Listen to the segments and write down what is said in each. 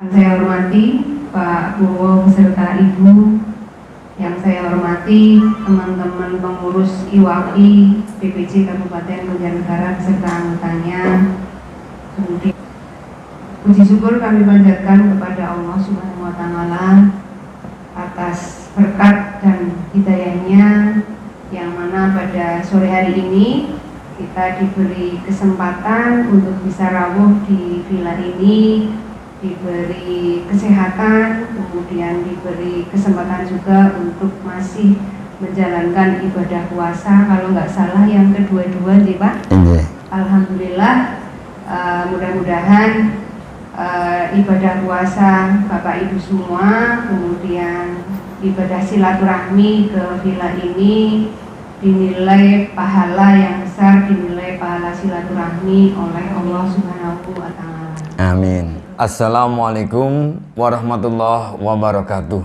saya hormati Pak Bowo beserta Ibu, yang saya hormati teman-teman pengurus IWAPI PPC Kabupaten Banjarnegara beserta anggotanya. Kemudian puji syukur kami panjatkan kepada Allah Subhanahu wa Ta'ala atas berkat dan hidayahnya, yang mana pada sore hari ini kita diberi kesempatan untuk bisa rawuh di villa ini, diberi kesehatan, kemudian diberi kesempatan juga untuk masih menjalankan ibadah puasa. Kalau nggak salah yang kedua-dua sih Pak. Alhamdulillah, mudah-mudahan ibadah puasa Bapak Ibu semua, kemudian ibadah silaturahmi ke villa ini dinilai pahala yang besar, dinilai pahala silaturahmi oleh Allah Subhanahu wa Ta'ala. Amin. Assalamualaikum warahmatullahi wabarakatuh.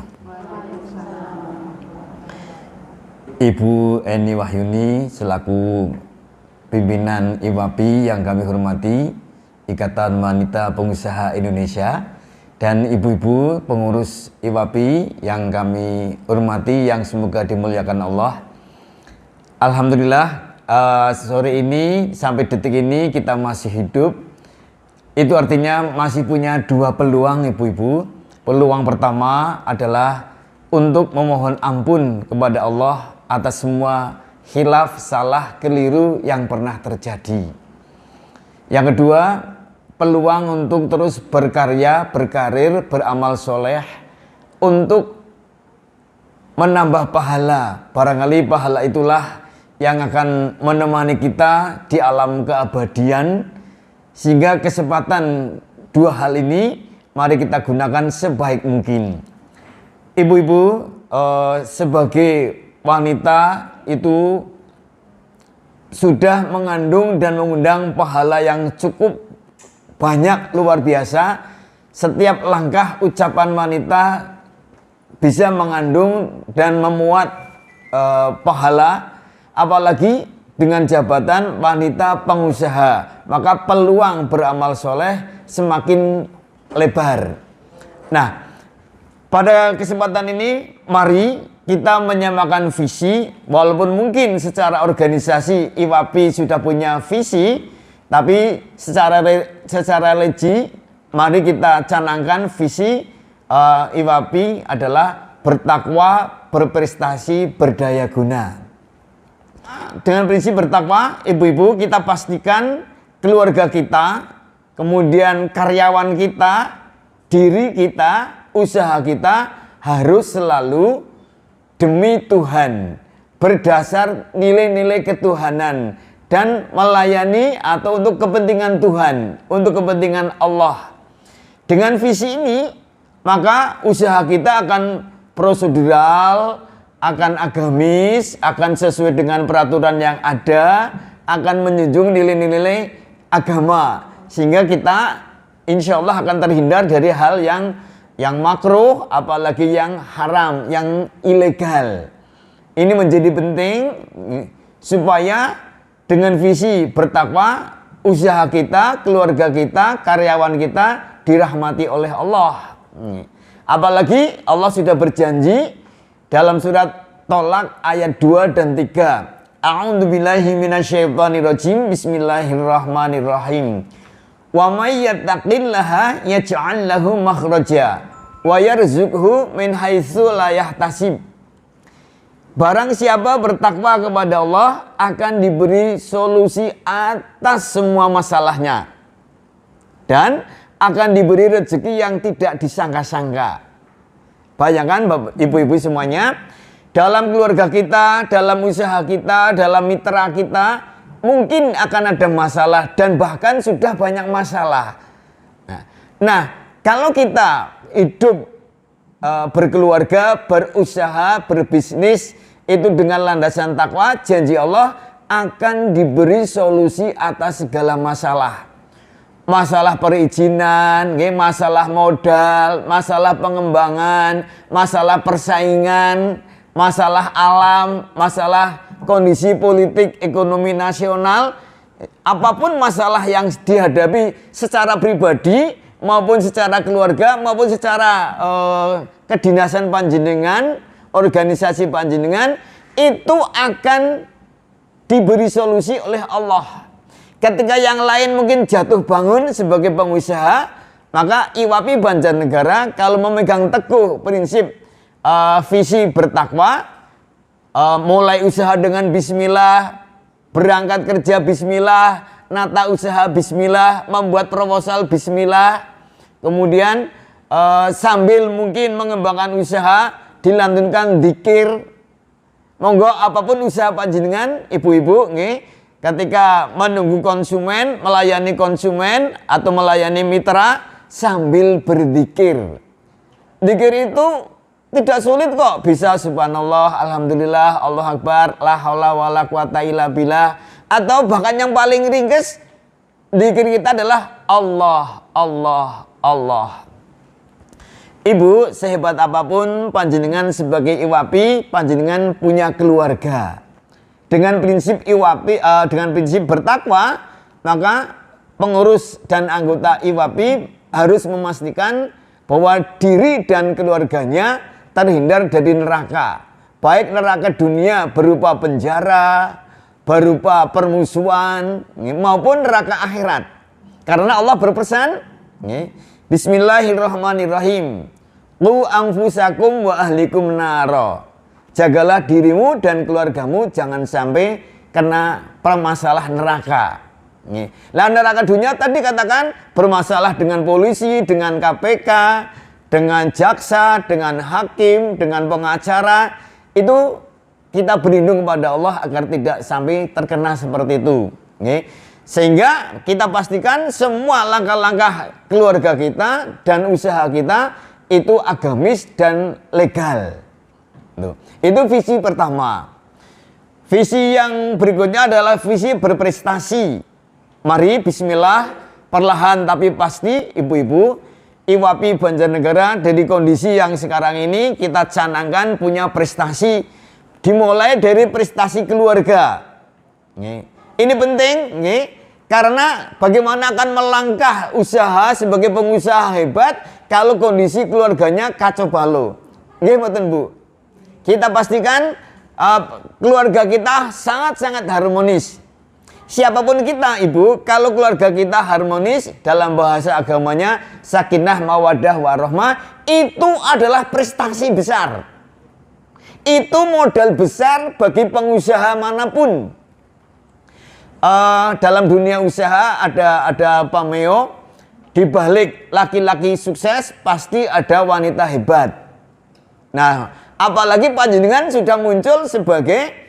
Ibu Eni Wahyuni selaku pimpinan IWAPI yang kami hormati, Ikatan Wanita Pengusaha Indonesia, dan ibu-ibu pengurus IWAPI yang kami hormati, yang semoga dimuliakan Allah. Alhamdulillah, sore ini sampai detik ini kita masih hidup. Itu artinya masih punya dua peluang, ibu-ibu. Peluang pertama adalah untuk memohon ampun kepada Allah atas semua khilaf, salah, keliru yang pernah terjadi. Yang kedua, peluang untuk terus berkarya, berkarir, beramal soleh untuk menambah pahala. Barangkali pahala itulah yang akan menemani kita di alam keabadian. Sehingga kesempatan dua hal ini mari kita gunakan sebaik mungkin. Ibu-ibu, sebagai wanita itu sudah mengandung dan mengundang pahala yang cukup banyak, luar biasa. Setiap langkah ucapan wanita bisa mengandung dan memuat pahala, apalagi dengan jabatan wanita pengusaha, maka peluang beramal soleh semakin lebar. Nah, pada kesempatan ini mari kita menyamakan visi. Walaupun mungkin secara organisasi IWAPI sudah punya visi, tapi secara legi mari kita canangkan visi IWAPI adalah bertakwa, berprestasi, berdaya guna. Dengan prinsip bertakwa, ibu-ibu, kita pastikan keluarga kita, kemudian karyawan kita, diri kita, usaha kita harus selalu demi Tuhan, berdasar nilai-nilai ketuhanan, dan melayani atau untuk kepentingan Tuhan, untuk kepentingan Allah. Dengan visi ini, maka usaha kita akan prosedural, akan agamis, akan sesuai dengan peraturan yang ada, akan menjunjung nilai-nilai agama, sehingga kita insya Allah akan terhindar dari hal yang makruh, apalagi yang haram, yang ilegal. Ini menjadi penting supaya dengan visi bertakwa, usaha kita, keluarga kita, karyawan kita dirahmati oleh Allah. Apalagi Allah sudah berjanji dalam surat Tolak ayat 2 dan 3. A'udzubillahi minasyaitonirrajim. Bismillahirrahmanirrahim. Wa may yattaqillaha yaj'al lahu makhraja wa yarzuqhu min haitsu la yahtasib. Barang siapa bertakwa kepada Allah akan diberi solusi atas semua masalahnya, dan akan diberi rezeki yang tidak disangka-sangka. Bayangkan Bapak, ibu-ibu semuanya, dalam keluarga kita, dalam usaha kita, dalam mitra kita, mungkin akan ada masalah dan bahkan sudah banyak masalah. Nah, kalau kita hidup berkeluarga, berusaha, berbisnis itu dengan landasan takwa, janji Allah akan diberi solusi atas segala masalah. Masalah perizinan, masalah modal, masalah pengembangan, masalah persaingan, masalah alam, masalah kondisi politik ekonomi nasional, apapun masalah yang dihadapi secara pribadi maupun secara keluarga maupun secara kedinasan panjenengan, organisasi panjenengan itu akan diberi solusi oleh Allah. Ketika yang lain mungkin jatuh bangun sebagai pengusaha, maka IWAPI Banjarnegara kalau memegang teguh prinsip visi bertakwa, mulai usaha dengan bismillah, berangkat kerja bismillah, nata usaha bismillah, membuat proposal bismillah, kemudian sambil mungkin mengembangkan usaha dilantunkan dzikir. Monggo apapun usaha panjenengan ibu-ibu nggih, ketika menunggu konsumen, melayani konsumen atau melayani mitra sambil berzikir. Zikir itu tidak sulit kok, bisa subhanallah, alhamdulillah, Allahu akbar, la haula wala quwata illa billah, atau bahkan yang paling ringkes zikir kita adalah Allah, Allah, Allah. Ibu, sehebat apapun panjenengan sebagai IWAPI, panjenengan punya keluarga. Dengan prinsip IWAPI, dengan prinsip bertakwa, maka pengurus dan anggota IWAPI harus memastikan bahwa diri dan keluarganya terhindar dari neraka. Baik neraka dunia berupa penjara, berupa permusuhan, maupun neraka akhirat. Karena Allah berpesan, Bismillahirrahmanirrahim. Qu anfusakum wa ahlikum naro. Jagalah dirimu dan keluargamu jangan sampai kena permasalah neraka. Lah neraka dunia tadi katakan bermasalah dengan polisi, dengan KPK, dengan jaksa, dengan hakim, dengan pengacara. Itu kita berlindung kepada Allah agar tidak sampai terkena seperti itu. Sehingga kita pastikan semua langkah-langkah keluarga kita dan usaha kita itu agamis dan legal. Itu visi pertama. Visi yang berikutnya adalah visi berprestasi. Mari bismillah, perlahan tapi pasti ibu-ibu, IWAPI Banjarnegara dari kondisi yang sekarang ini kita canangkan punya prestasi, dimulai dari prestasi keluarga. Ini penting, karena bagaimana akan melangkah usaha sebagai pengusaha hebat kalau kondisi keluarganya kacau balau. Nggih mboten Bu. Kita pastikan keluarga kita sangat-sangat harmonis. Siapapun kita Ibu, kalau keluarga kita harmonis, dalam bahasa agamanya sakinah mawaddah warahmah, itu adalah prestasi besar. Itu modal besar bagi pengusaha manapun. Dalam dunia usaha ada pameo, di balik laki-laki sukses pasti ada wanita hebat. Nah, apalagi panjenengan sudah muncul sebagai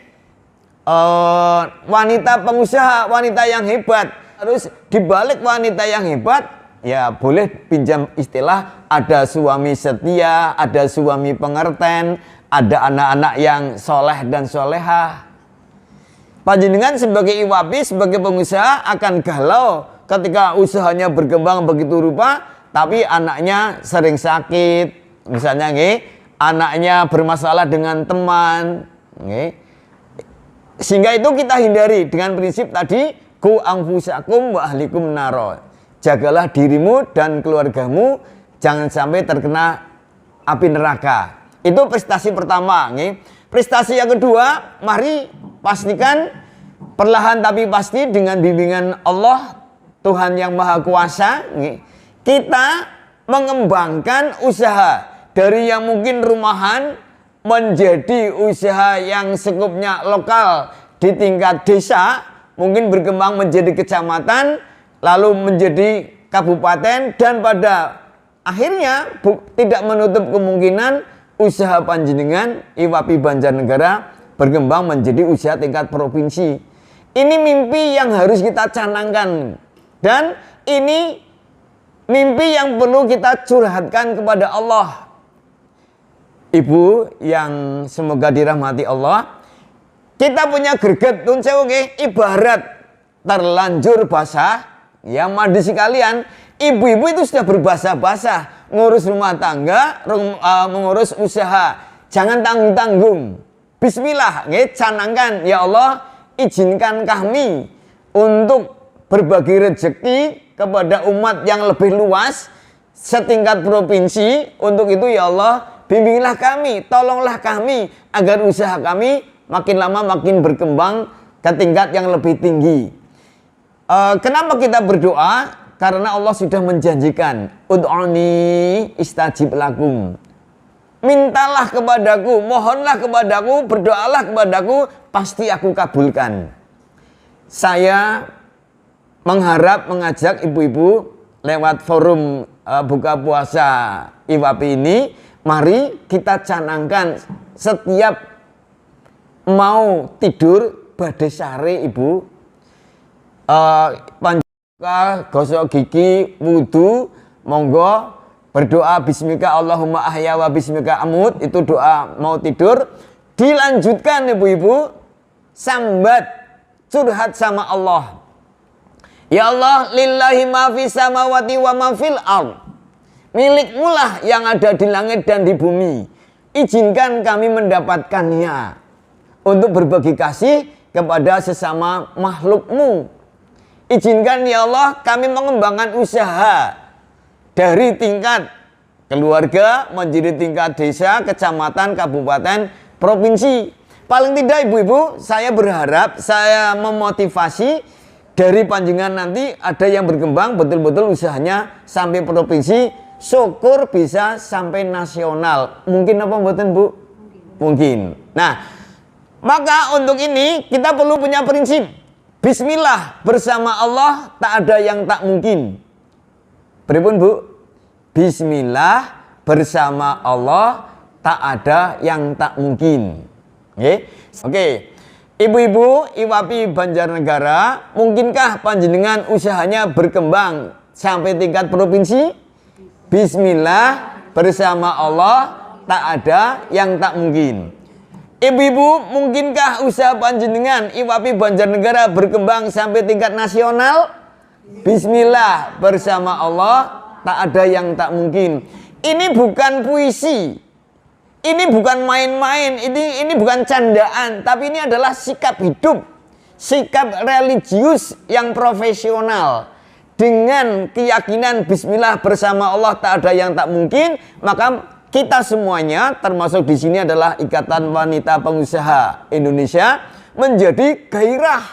wanita pengusaha, wanita yang hebat. Harus di balik wanita yang hebat, ya boleh pinjam istilah, ada suami setia, ada suami pengertian, ada anak-anak yang soleh dan solehah. Panjenengan sebagai IWAPI, sebagai pengusaha akan galau ketika usahanya berkembang begitu rupa, tapi anaknya sering sakit, misalnya anaknya bermasalah dengan teman, sehingga itu kita hindari dengan prinsip tadi, qu anfusakum wa ahlikum naro. Jagalah dirimu dan keluargamu jangan sampai terkena api neraka. Itu prestasi pertama. Prestasi yang kedua, mari pastikan perlahan tapi pasti dengan bimbingan Allah, Tuhan yang Maha Kuasa, kita mengembangkan usaha dari yang mungkin rumahan menjadi usaha yang sekupnya lokal di tingkat desa, mungkin berkembang menjadi kecamatan, lalu menjadi kabupaten, dan pada akhirnya tidak menutup kemungkinan usaha panjenengan IWAPI Banjarnegara berkembang menjadi usaha tingkat provinsi. Ini mimpi yang harus kita canangkan, dan ini mimpi yang perlu kita curhatkan kepada Allah. Ibu yang semoga dirahmati Allah, kita punya greget nun sewu ibarat terlanjur basah, ya mandi sekalian. Ibu-ibu itu sudah berbasah-basah ngurus rumah tangga, mengurus usaha. Jangan tanggung-tanggung. Bismillah, canangkan, ya Allah, izinkan kami untuk berbagi rezeki kepada umat yang lebih luas, setingkat provinsi. Untuk itu ya Allah, bimbinglah kami, tolonglah kami agar usaha kami makin lama makin berkembang ke tingkat yang lebih tinggi. Kenapa kita berdoa? Karena Allah sudah menjanjikan, ud'uni istajib lakum. Mintalah kepadaku, mohonlah kepadaku, berdoalah kepadaku, pasti aku kabulkan. Saya mengharap mengajak ibu-ibu lewat forum buka puasa IWAPI ini, mari kita canangkan setiap mau tidur badhe sare ibu, panjang gosok gigi, wudu, monggo berdoa bismika Allahumma ahya wa bismika amut, itu doa mau tidur. Dilanjutkan ibu-ibu sambat curhat sama Allah. Ya Allah, lillahi ma fis samawati wa ma fil ard. Milikmu lah yang ada di langit dan di bumi. Izinkan kami mendapatkannya untuk berbagi kasih kepada sesama makhlukmu. Izinkan ya Allah kami mengembangkan usaha dari tingkat keluarga menjadi tingkat desa, kecamatan, kabupaten, provinsi. Paling tidak ibu-ibu, saya berharap, saya memotivasi dari panjenengan nanti ada yang berkembang betul-betul usahanya sampai provinsi, syukur bisa sampai nasional. Mungkin apa mboten Bu? Mungkin. Nah, maka untuk ini kita perlu punya prinsip. Bismillah, bersama Allah tak ada yang tak mungkin. Pripun Bu? Bismillah, bersama Allah tak ada yang tak mungkin. Oke. Ibu-ibu IWAPI Banjarnegara, mungkinkah panjenengan usahanya berkembang sampai tingkat provinsi? Bismillah, bersama Allah tak ada yang tak mungkin. Ibu-ibu, mungkinkah usaha panjenengan IWAPI Banjarnegara berkembang sampai tingkat nasional? Bismillah, bersama Allah tak ada yang tak mungkin. Ini bukan puisi. Ini bukan main-main, ini bukan candaan, tapi ini adalah sikap hidup, sikap religius yang profesional. Dengan keyakinan bismillah bersama Allah tak ada yang tak mungkin, maka kita semuanya termasuk di sini adalah Ikatan Wanita Pengusaha Indonesia menjadi gairah.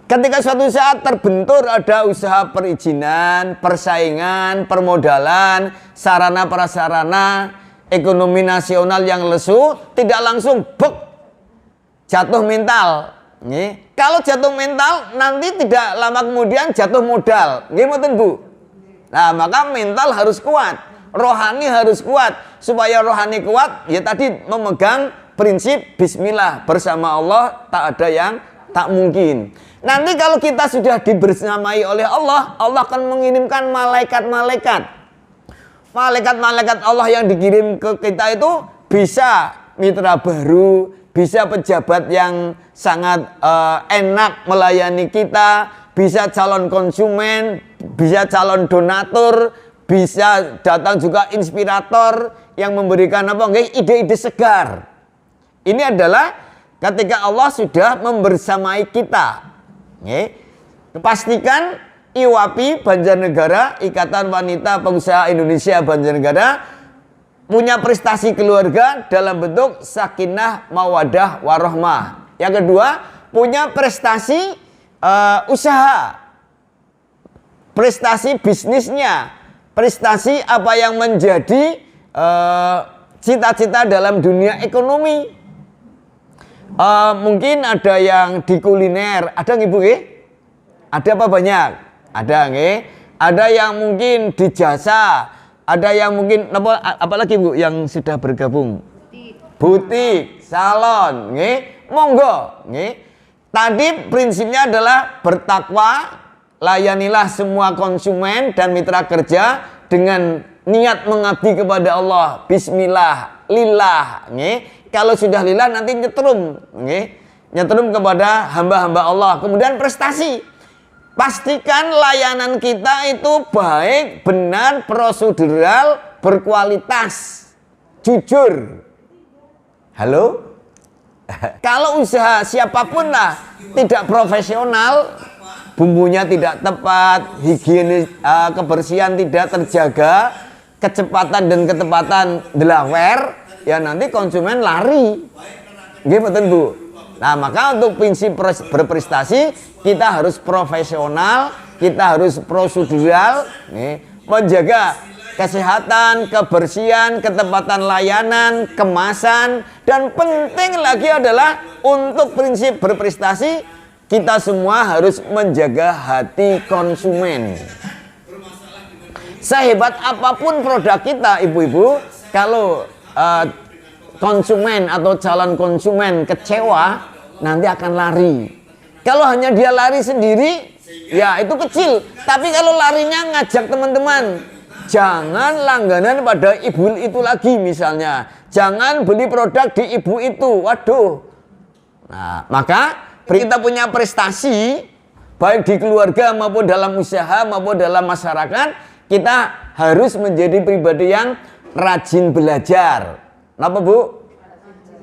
Ketika suatu saat terbentur ada usaha perizinan, persaingan, permodalan, sarana prasarana, ekonomi nasional yang lesu, tidak langsung bek jatuh mental. Nih, kalau jatuh mental nanti tidak lama kemudian jatuh modal. Gimana Bu? Nah, maka mental harus kuat, rohani harus kuat. Supaya rohani kuat, ya tadi memegang prinsip bismillah, bersama Allah tak ada yang tak mungkin. Nanti kalau kita sudah dibersamai oleh Allah, Allah akan mengirimkan malaikat-malaikat. Malaikat-malaikat Allah yang dikirim ke kita itu bisa mitra baru, bisa pejabat yang sangat enak melayani kita, bisa calon konsumen, bisa calon donatur, bisa datang juga inspirator yang memberikan ide-ide segar. Ini adalah ketika Allah sudah membersamai kita. Pastikan IWAPI Banjarnegara, Ikatan Wanita Pengusaha Indonesia Banjarnegara, punya prestasi keluarga dalam bentuk sakinah, mawadah, warohmah. Yang kedua, punya prestasi usaha, prestasi bisnisnya, prestasi apa yang menjadi cita-cita dalam dunia ekonomi. Mungkin ada yang di kuliner, ada nggih Bu? Ada apa banyak? Ada nggih. Ada yang mungkin di jasa, ada yang mungkin apalagi Bu yang sudah bergabung? Butik, salon, nggih. Monggo, nggih. Tadi prinsipnya adalah bertakwa, layanilah semua konsumen dan mitra kerja dengan niat mengabdi kepada Allah. Bismillah, lillah, nggih. Kalau sudah lillah nanti nyetrum, nggih. Nyetrum kepada hamba-hamba Allah. Kemudian prestasi. Pastikan layanan kita itu baik, benar, prosedural, berkualitas, jujur. Halo? Kalau usaha siapapun lah tidak profesional, bumbunya tidak tepat, higienis, kebersihan tidak terjaga, kecepatan dan ketepatan delawer, ya nanti konsumen lari. Nggih mboten Bu. Nah, maka untuk prinsip berprestasi kita harus profesional, kita harus prosedural, menjaga kesehatan, kebersihan, ketepatan layanan, kemasan, dan penting lagi adalah untuk prinsip berprestasi kita semua harus menjaga hati konsumen. Sehebat apapun produk kita, ibu-ibu, kalau konsumen atau calon konsumen kecewa, nanti akan lari. Kalau hanya dia lari sendiri, ya itu kecil. Tapi kalau larinya ngajak teman-teman, jangan langganan pada ibu itu lagi misalnya. Jangan beli produk di ibu itu. Waduh. Nah, maka kita punya prestasi baik di keluarga maupun dalam usaha maupun dalam masyarakat, kita harus menjadi pribadi yang rajin belajar. Kenapa Bu?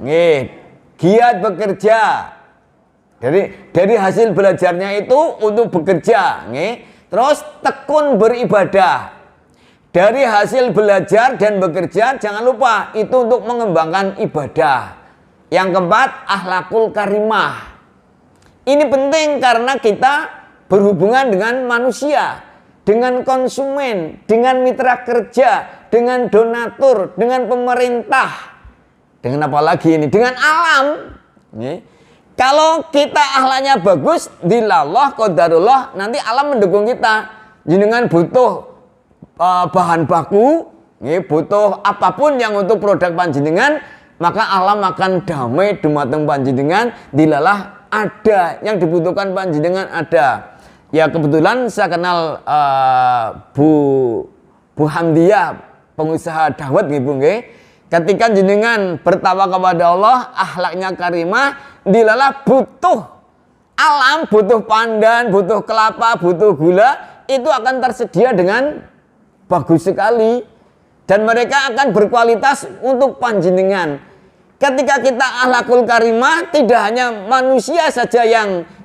Nggih, giat bekerja. Dari hasil belajarnya itu untuk bekerja, nggih. Terus tekun beribadah. Dari hasil belajar dan bekerja, jangan lupa itu untuk mengembangkan ibadah. Yang keempat, akhlakul karimah. Ini penting karena kita berhubungan dengan manusia, dengan konsumen, dengan mitra kerja, dengan donatur, dengan pemerintah, dengan apa lagi ini? Dengan alam. Kalau kita akhlaknya bagus, dilallah, qadarullah, nanti alam mendukung kita. Jenengan butuh bahan baku, butuh apapun yang untuk produk panjenengan, maka alam akan damai dumateng panjenengan. Dilalah ada yang dibutuhkan panjenengan ada. Ya kebetulan saya kenal Bu Hamdiah, pengusaha dawet Bu nggih. Ketika jenengan bertakwa kepada Allah, akhlaknya karimah, dilalah butuh alam, butuh pandan, butuh kelapa, butuh gula, itu akan tersedia dengan bagus sekali. Dan mereka akan berkualitas untuk panjenengan. Ketika kita akhlakul karimah, tidak hanya manusia saja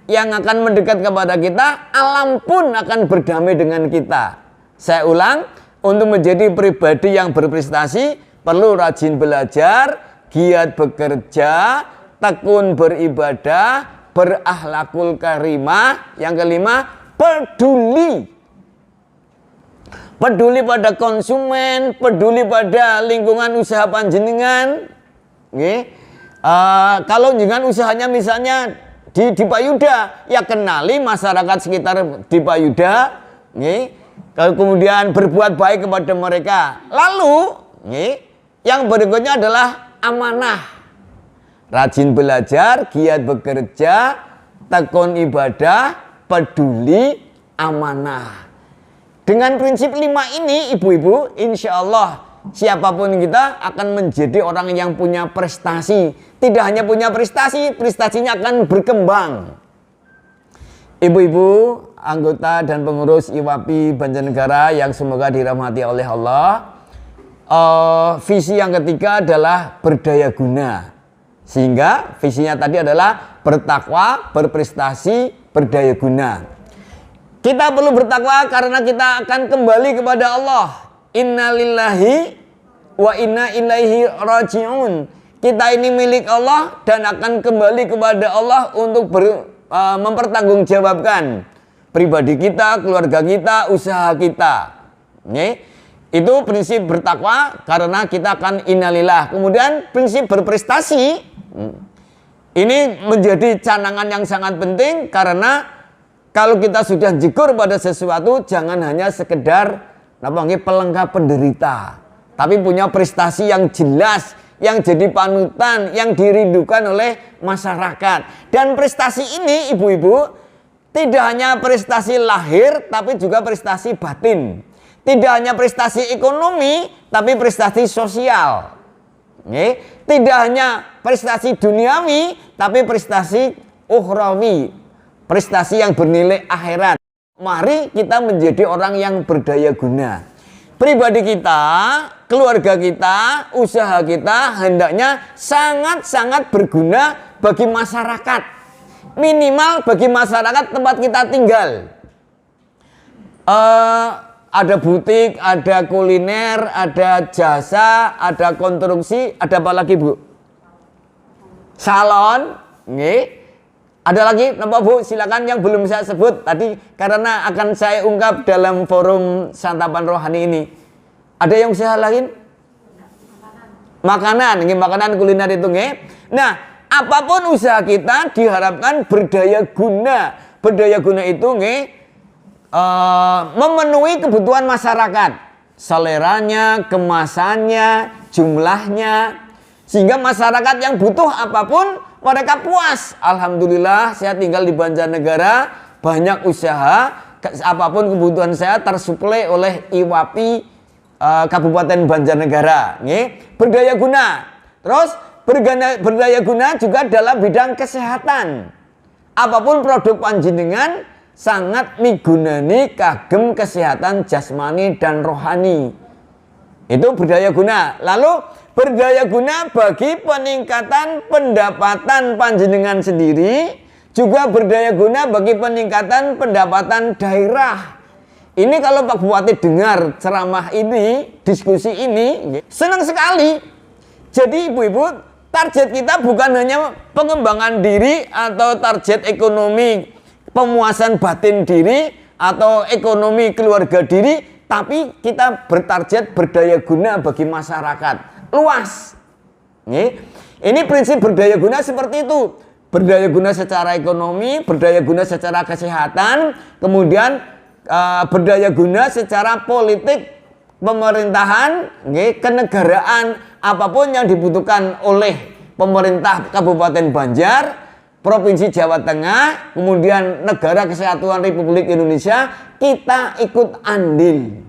yang akan mendekat kepada kita, alam pun akan berdamai dengan kita. Saya ulang, untuk menjadi pribadi yang berprestasi, perlu rajin belajar, giat bekerja, tekun beribadah, berakhlakul karimah. Yang kelima, peduli. Peduli pada konsumen, peduli pada lingkungan usaha panjenengan. Kalau jenengan usahanya misalnya di Payuda, ya kenali masyarakat sekitar di Payuda, kemudian berbuat baik kepada mereka. Lalu yang berikutnya adalah amanah. Rajin belajar, giat bekerja, tekun ibadah, peduli, amanah. Dengan prinsip 5 ini, ibu-ibu, insya Allah siapapun kita akan menjadi orang yang punya prestasi. Tidak hanya punya prestasi, prestasinya akan berkembang. Ibu-ibu, anggota dan pengurus IWAPI Banjarnegara yang semoga dirahmati oleh Allah. Visi yang ketiga adalah berdaya guna. Sehingga visinya tadi adalah bertakwa, berprestasi, berdaya guna. Kita perlu bertakwa karena kita akan kembali kepada Allah. Inna lillahi wa inna ilaihi raji'un. Kita ini milik Allah dan akan kembali kepada Allah untuk mempertanggungjawabkan pribadi kita, keluarga kita, usaha kita. Itu prinsip bertakwa karena kita akan innalillah. Kemudian prinsip berprestasi ini menjadi canangan yang sangat penting karena kalau kita sudah jegur pada sesuatu, jangan hanya sekedar pelengkap penderita, tapi punya prestasi yang jelas, yang jadi panutan, yang dirindukan oleh masyarakat. Dan prestasi ini, ibu-ibu, tidak hanya prestasi lahir, tapi juga prestasi batin. Tidak hanya prestasi ekonomi, tapi prestasi sosial. Tidak hanya prestasi duniawi, tapi prestasi ukhrawi, prestasi yang bernilai akhirat. Mari kita menjadi orang yang berdaya guna. Pribadi kita, keluarga kita, usaha kita hendaknya sangat-sangat berguna bagi masyarakat. minimal bagi masyarakat tempat kita tinggal. Ada butik, ada kuliner, ada jasa, ada konstruksi, ada apa lagi Bu? Salon, nggih. Ada lagi, napa Bu? Silakan yang belum saya sebut tadi karena akan saya ungkap dalam forum santapan rohani ini. Ada yang saya lain? Makanan, nggih, makanan kuliner itu nggih. Nah, apapun usaha kita diharapkan berdaya guna. Berdaya guna itu nggih memenuhi kebutuhan masyarakat, seleranya, kemasannya, jumlahnya, sehingga masyarakat yang butuh apapun mereka puas. Alhamdulillah saya tinggal di Banjarnegara, banyak usaha, apapun kebutuhan saya tersuplai oleh IWAPI Kabupaten Banjarnegara. Nih, berdaya guna. Terus berdaya guna juga dalam bidang kesehatan. Apapun produk panjenengan sangat migunani kagem kesehatan jasmani dan rohani. Itu berdaya guna. Lalu berdaya guna bagi peningkatan pendapatan panjenengan sendiri, juga berdaya guna bagi peningkatan pendapatan daerah. Ini kalau Pak Bupati dengar ceramah ini, diskusi ini, senang sekali. Jadi ibu-ibu, target kita bukan hanya pengembangan diri atau target ekonomi, pemuasan batin diri atau ekonomi keluarga diri, tapi kita bertarget berdaya guna bagi masyarakat luas. Ini prinsip berdaya guna seperti itu. Berdaya guna secara ekonomi, berdaya guna secara kesehatan, kemudian berdaya guna secara politik, pemerintahan, kenegaraan, apapun yang dibutuhkan oleh pemerintah Kabupaten Banjar, Provinsi Jawa Tengah, kemudian Negara Kesatuan Republik Indonesia, kita ikut andil.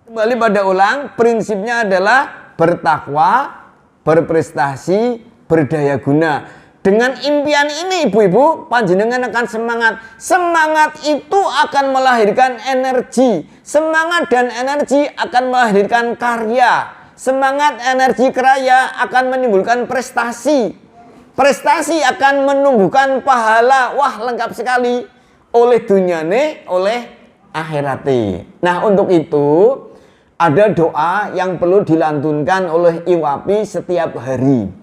Kembali pada ulang, prinsipnya adalah bertakwa, berprestasi, berdaya guna. Dengan impian ini ibu-ibu, panjenengan akan semangat. Semangat itu akan melahirkan energi. Semangat dan energi akan melahirkan karya. Semangat, energi, karya akan menimbulkan prestasi. Prestasi akan menumbuhkan pahala. Wah, lengkap sekali. Oleh dunyane, oleh akhirati. Nah, untuk itu ada doa yang perlu dilantunkan oleh IWAPI setiap hari.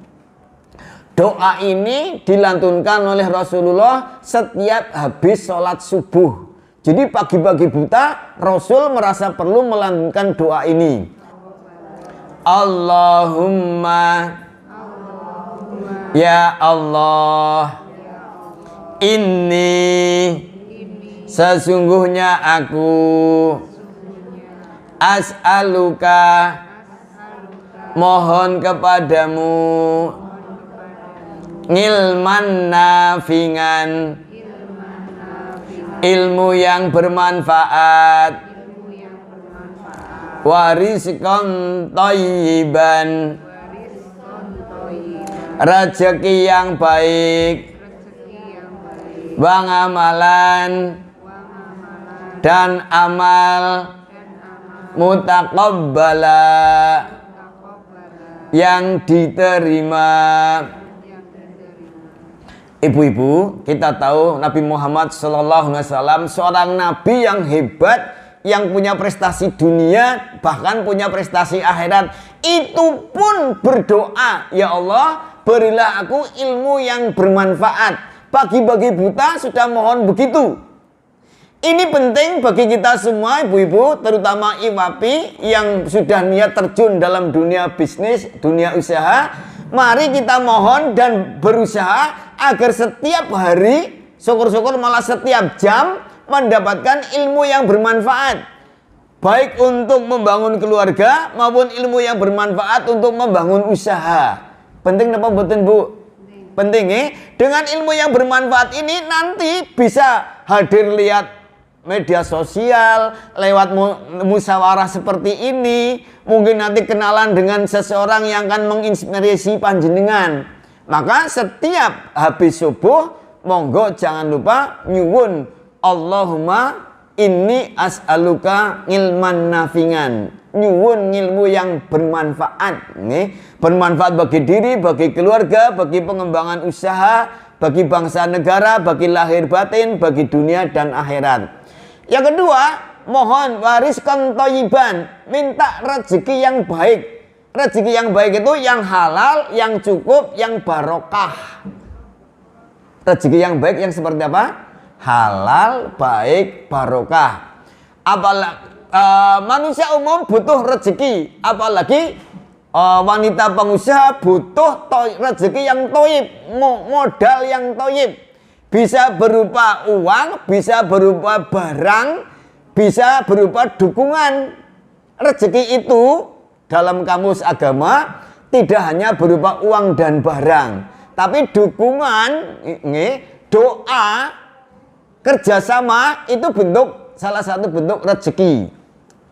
Doa ini dilantunkan oleh Rasulullah setiap habis sholat subuh. Jadi pagi-pagi buta, Rasul merasa perlu melantunkan doa ini. Allahumma ya Allah, ini sesungguhnya aku as'aluka mohon kepadamu ngilman nafi'an, ilmu yang bermanfaat, warizqan thayyiban, rezeki yang baik, amalan dan amal mutaqabbala yang diterima. Ibu-ibu, kita tahu Nabi Muhammad SAW seorang nabi yang hebat, yang punya prestasi dunia, bahkan punya prestasi akhirat. Itu pun berdoa, ya Allah, berilah aku ilmu yang bermanfaat. Pagi-pagi buta sudah mohon begitu. Ini penting bagi kita semua ibu-ibu, terutama IWAPI yang sudah niat terjun dalam dunia bisnis, dunia usaha. Mari kita mohon dan berusaha agar setiap hari, syukur-syukur malah setiap jam, mendapatkan ilmu yang bermanfaat. Baik untuk membangun keluarga maupun ilmu yang bermanfaat untuk membangun usaha. Penting apa betul Bu? Penting Dengan ilmu yang bermanfaat ini nanti bisa hadir lihat media sosial, lewat musyawarah seperti ini, mungkin nanti kenalan dengan seseorang yang akan menginspirasi panjenengan. Maka setiap habis subuh, monggo jangan lupa nyuwun Allahumma inni as'aluka ilman nafi'an, nyuwun ilmu yang bermanfaat. Bermanfaat bagi diri, bagi keluarga, bagi pengembangan usaha, bagi bangsa negara, bagi lahir batin, bagi dunia dan akhirat. Yang kedua, mohon wariskan thayyiban, minta rezeki yang baik. Rezeki yang baik itu yang halal, yang cukup, yang barokah. Rezeki yang baik yang seperti apa? Halal, baik, barokah. Manusia umum butuh rezeki, apalagi wanita pengusaha butuh rezeki yang thayyib, modal yang thayyib. Bisa berupa uang, bisa berupa barang, bisa berupa dukungan. Rezeki itu dalam kamus agama tidak hanya berupa uang dan barang, tapi dukungan, doa, kerjasama itu salah satu bentuk rezeki.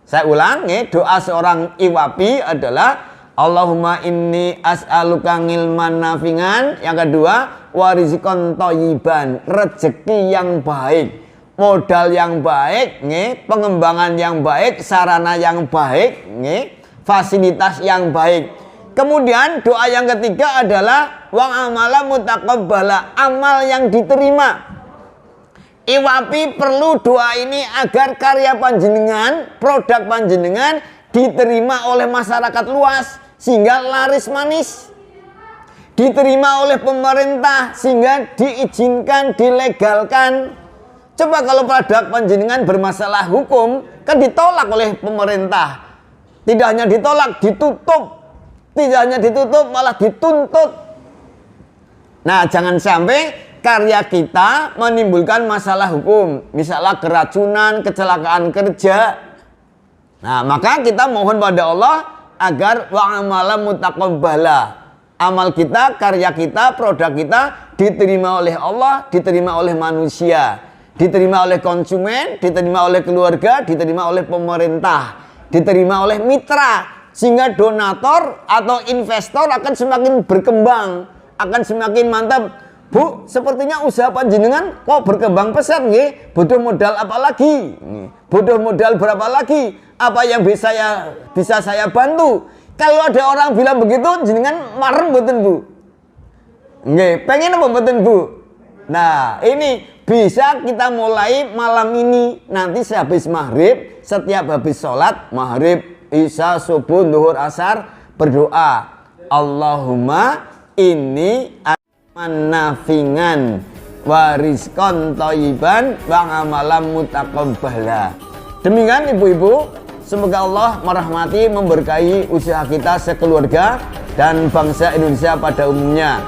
Saya ulang, doa seorang iwapi adalah Allahumma inni as'aluka ngilman nafi'an. Yang kedua, warizqan thayyiban, rezeki yang baik, modal yang baik, pengembangan yang baik, sarana yang baik, fasilitas yang baik. Kemudian doa yang ketiga adalah wa amala mutaqabbala, amal yang diterima. Iwapi perlu doa ini agar karya panjenengan, produk panjenengan diterima oleh masyarakat luas sehingga laris manis, diterima oleh pemerintah sehingga diizinkan, dilegalkan. Coba kalau produk panjenengan bermasalah hukum, kan ditolak oleh pemerintah. Tidak hanya ditolak, ditutup. Tidak hanya ditutup, malah dituntut. Nah, jangan sampai karya kita menimbulkan masalah hukum, misalnya keracunan, kecelakaan kerja. Nah, maka kita mohon pada Allah agar wa amala mutaqabbala, amal kita, karya kita, produk kita diterima oleh Allah, diterima oleh manusia, diterima oleh konsumen, diterima oleh keluarga, diterima oleh pemerintah, diterima oleh mitra, sehingga donatur atau investor akan semakin berkembang, akan semakin mantap. Bu, sepertinya usaha panjenengan kok berkembang pesat nggih. Butuh modal apa lagi? Butuh modal berapa lagi? Apa yang bisa saya bantu? Kalau ada orang bilang begitu, jenengan marem mboten, Bu? Nggih, pengen apa mboten, Bu? Nah, ini bisa kita mulai malam ini. Nanti sehabis maghrib, setiap habis sholat maghrib, isya, subuh, zuhur, asar, berdoa Allahumma inni manafingan warizqan thayyiban wa amalan mutaqabbala. Demikian ibu-ibu, semoga Allah merahmati, memberkahi usaha kita sekeluarga dan bangsa Indonesia pada umumnya.